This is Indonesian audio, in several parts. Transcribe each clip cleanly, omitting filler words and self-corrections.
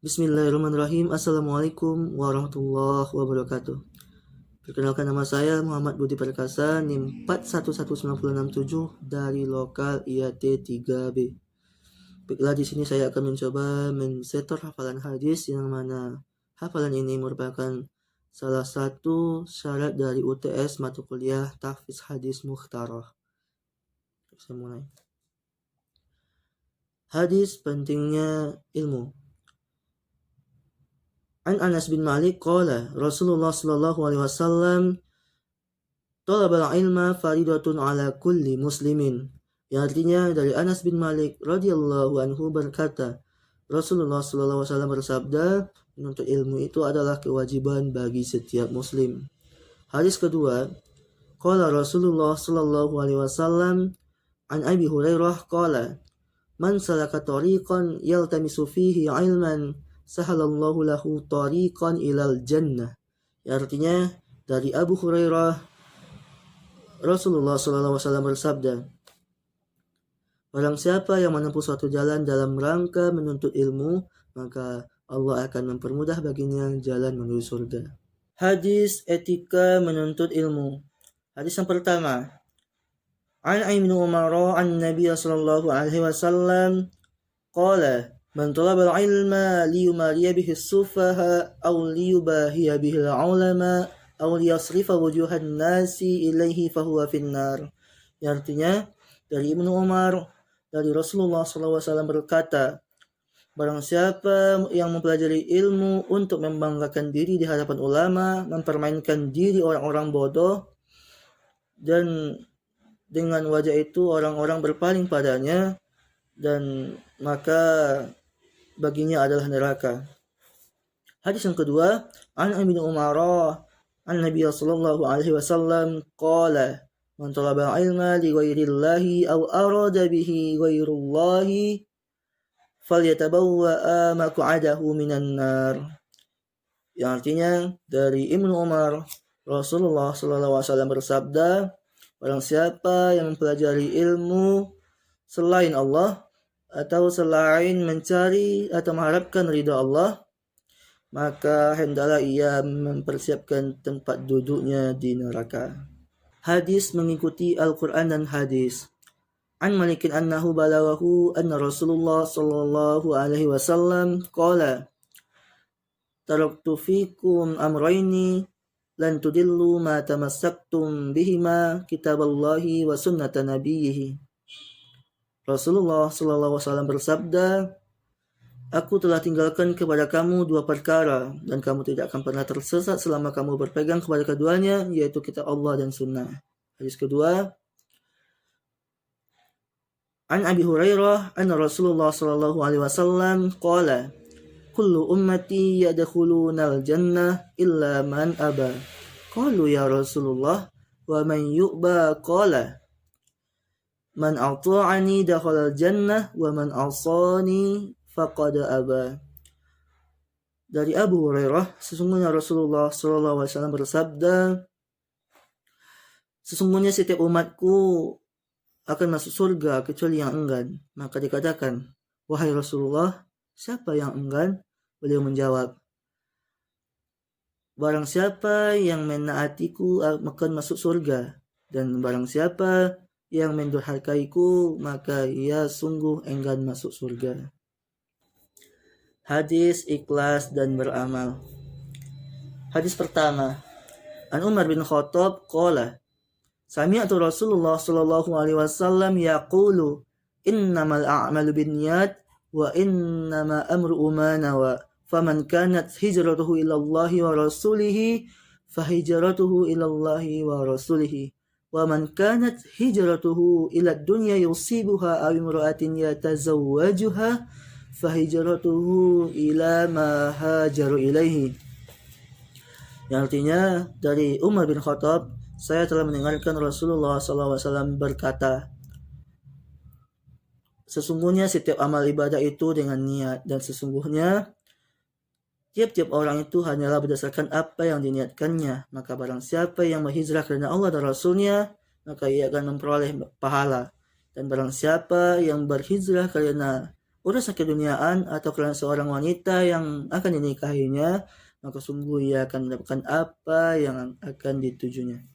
Bismillahirrahmanirrahim. Assalamualaikum warahmatullahi wabarakatuh. Perkenalkan, nama saya Muhammad Budi Perkasa, NIM 411967 dari lokal IAT 3B. Baiklah, di sini saya akan mencoba mensetor hafalan hadis, yang mana hafalan ini merupakan salah satu syarat dari UTS mata kuliah Tahfiz Hadis Mukhtarah. Saya mulai. Hadis pentingnya ilmu. An Anas bin Malik qala Rasulullah sallallahu alaihi wasallam talabal ilma faridatun ala kulli muslimin. Yang artinya dari Anas bin Malik radhiyallahu anhu berkata, Rasulullah sallallahu alaihi wasallam bersabda, menuntut ilmu itu adalah kewajiban bagi setiap muslim. Hadis kedua, qala Rasulullah sallallahu alaihi wasallam an Abi Hurairah qala man salaka tariqan yaltamisu fihi ilman sahalallahu lahu tariqan ilal jannah. Artinya dari Abu Hurairah, Rasulullah SAW bersabda, barang siapa yang menempuh suatu jalan dalam rangka menuntut ilmu, maka Allah akan mempermudah baginya jalan menuju surga. Hadis etika menuntut ilmu. Hadis yang pertama, An Ibnu Umar an Nabi sallallahu alaihi wasallam qala man talaba al-ilma liyumariya bihi as-sufaha aw liyubahiya bihi al-ulama aw liyasrifa wujuhan nasi ilaihi fahuwa finnar. Yang artinya dari Ibnu Umar, dari Rasulullah SAW berkata, barang siapa yang mempelajari ilmu untuk membanggakan diri di hadapan ulama, mempermainkan diri orang-orang bodoh, dan dengan wajah itu orang-orang berpaling padanya, dan maka baginya adalah neraka. Hadis yang kedua, An Ibnu Umar an Nabi sallallahu alaihi wasallam qala man talaba ilma li ghairillahi aw arada bihi ghairullahi falyatabawwa maq'adahu minan nar. Yang artinya dari Ibnu Umar, Rasulullah sallallahu alaihi wasallam bersabda, barang siapa yang mempelajari ilmu selain Allah atau selain mencari atau mengharapkan ridha Allah, maka hendaklah ia mempersiapkan tempat duduknya di neraka. Hadis mengikuti Al-Quran dan hadis. An Malikin annahu balaghahu anna Rasulullah sallallahu alaihi wasallam qala taraktu fikum amrayni lan tudillu ma tamassaktum bihima kitaballahi wa sunnata nabiyhi. Rasulullah SAW bersabda, aku telah tinggalkan kepada kamu dua perkara, dan kamu tidak akan pernah tersesat selama kamu berpegang kepada keduanya, yaitu kitab Allah dan sunnah. Hadis kedua, An Abi Hurairah anna Rasulullah SAW qala kullu ummati yadkhulunal jannah illa man aba. Qalu ya Rasulullah wa man yu'ba, qala man ata'ani dakhala al-jannah wa man asani faqad aba. Dari Abu Hurairah, sesungguhnya Rasulullah SAW bersabda, sesungguhnya setiap umatku akan masuk surga kecuali yang enggan. Maka dikatakan, wahai Rasulullah, siapa yang enggan? Beliau menjawab, barang siapa yang menaatiku akan masuk surga, dan barang siapa yang mendurhakaiku maka ia sungguh enggan masuk surga. Hadis ikhlas dan beramal. Hadis pertama, An Umar bin Khattab qala sami'tu Rasulullah sallallahu alaihi wasallam yaqulu innamal a'malu binniyat wa innama amru ma nawa faman kanat hijratuhu ila Allah wa rasulihi fahijratuhu ila Allah wa rasulihi wa man kanat hijratuhu ila dunya yusibuha aw imra'atin yatazawwajuha fahijratuhu ila ma hajaru ilaihi. Yang artinya dari Umar bin Khattab, saya telah mendengarkan Rasulullah SAW berkata, sesungguhnya setiap amal ibadah itu dengan niat, dan sesungguhnya tiap-tiap orang itu hanyalah berdasarkan apa yang diniatkannya. Maka barang siapa yang berhijrah karena Allah dan Rasulnya, maka ia akan memperoleh pahala. Dan barang siapa yang berhijrah karena urusan keduniaan atau kerana seorang wanita yang akan dinikahinya, maka sungguh ia akan mendapatkan apa yang akan ditujunya.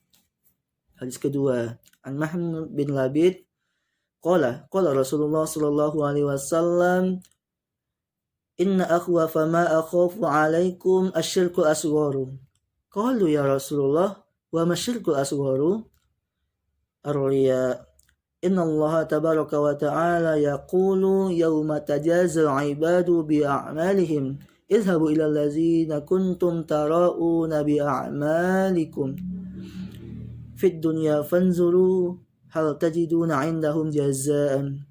Hadis kedua, an Mahmud bin Labid qala Rasulullah sallallahu alaihi wasallam, inna akhwafa ma akhafu alaikum asyirkul asgharu. Qalu ya Rasulullah wa ma syirkul asgharu? Ar-riya. Inna Allah tabaraka wa ta'ala yaqulu yawma tajazal ibadu bi'a'malihim idhabu ila allazina kuntum tara'una bi'a'malikum fid dunya fanzuru hal tajiduna indahum jazaan.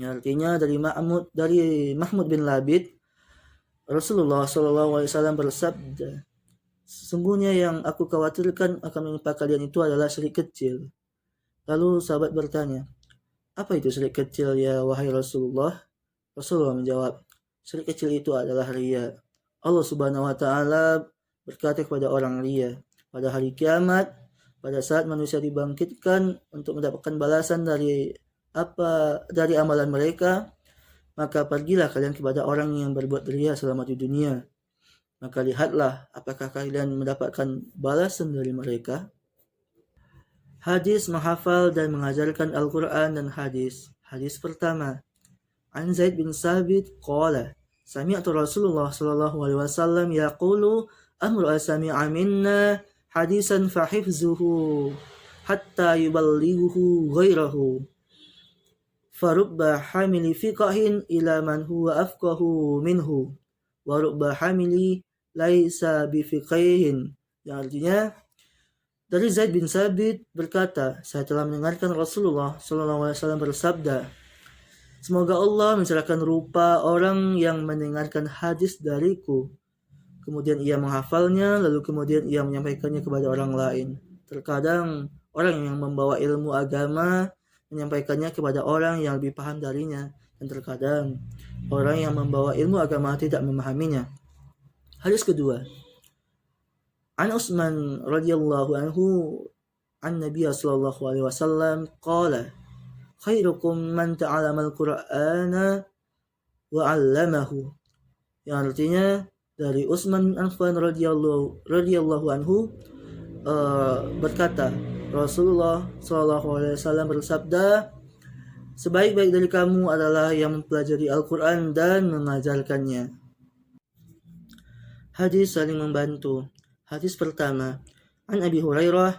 Artinya dari Mahmud bin Labid, Rasulullah SAW bersabda, sesungguhnya yang aku khawatirkan akan menimpa kalian itu adalah syirik kecil. Lalu sahabat bertanya, apa itu syirik kecil ya wahai Rasulullah? Rasulullah menjawab, syirik kecil itu adalah riya. Allah Subhanahu wa taala berkata kepada orang riya, pada hari kiamat, pada saat manusia dibangkitkan untuk mendapatkan balasan dari amalan mereka, maka pergilah kalian kepada orang yang berbuat riya selama di dunia. Maka lihatlah apakah kalian mendapatkan balasan dari mereka. Hadis menghafal dan mengajarkan Al-Quran dan hadis. Hadis pertama, an Zaid bin Sabit qala sami'tu Rasulullah sallallahu alaihi wasallam yaqulu amru sami'a minna hadisan fahifzuhu hatta yuballighuhu ghairahu farubba hamili fiqhin ila man huwa afqahu minhu wa rubba hamili laisa bifiqhin. Yang artinya, dari Zaid bin Sabit berkata, saya telah mendengarkan Rasulullah SAW bersabda, semoga Allah mencerahkan rupa orang yang mendengarkan hadis dariku, kemudian ia menghafalnya, lalu kemudian ia menyampaikannya kepada orang lain. Terkadang orang yang membawa ilmu agama menyampaikannya kepada orang yang lebih paham darinya, dan terkadang orang yang membawa ilmu agama tidak memahaminya. Hadis kedua, an Utsman radhiyallahu anhu an Nabi sallallahu alaihi wasallam qala khairukum man ta'allama al-Qur'ana wa 'allamahu. Yang artinya dari Utsman bin Affan radhiyallahu anhu berkata, Rasulullah sallallahu alaihi wasallam bersabda, sebaik-baik dari kamu adalah yang mempelajari Al-Qur'an dan mengajarkannya. Hadis saling membantu. Hadis pertama, an Abi Hurairah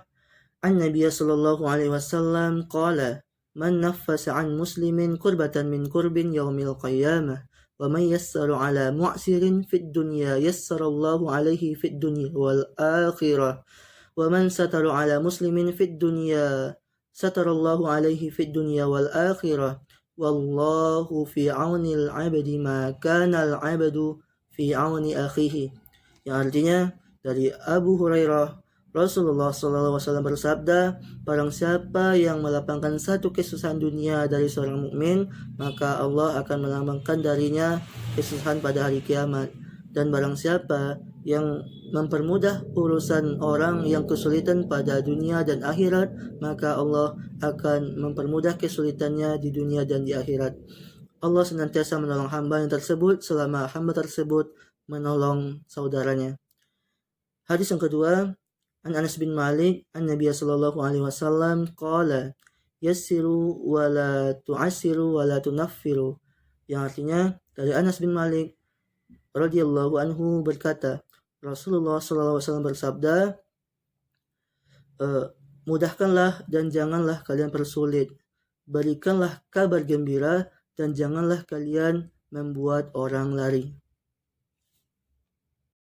an Nabi sallallahu alaihi wasallam qala man naffasa an muslimin kurbatan min kurbin yaumil qiyamah wa man yassara ala mu'sirin fid dunya yassarallahu alaihi fid dunya wal akhirah wa man satara ala muslimin fid dunya satarallahu alaihi fid dunya wal akhirah wallahu fi aunil 'abdi ma kana al 'abdu fi auni akhihi. Yang artinya dari Abu Hurairah, Rasulullah SAW bersabda, barang siapa yang melapangkan satu kesusahan dunia dari seorang mukmin, maka Allah akan melapangkan darinya kesusahan pada hari kiamat. Dan barang siapa yang mempermudah urusan orang yang kesulitan pada dunia dan akhirat, maka Allah akan mempermudah kesulitannya di dunia dan di akhirat. Allah senantiasa menolong hamba yang tersebut selama hamba tersebut menolong saudaranya. Hadis yang kedua, an Anas bin Malik an Nabi sallallahu alaihi wasallam qala yassiru wa la tu'assiru wa la tunaffiru. Yang artinya dari Anas bin Malik radhiyallahu anhu berkata, Rasulullah sallallahu alaihi wasallam bersabda, mudahkanlah dan janganlah kalian persulit, berikanlah kabar gembira dan janganlah kalian membuat orang lari.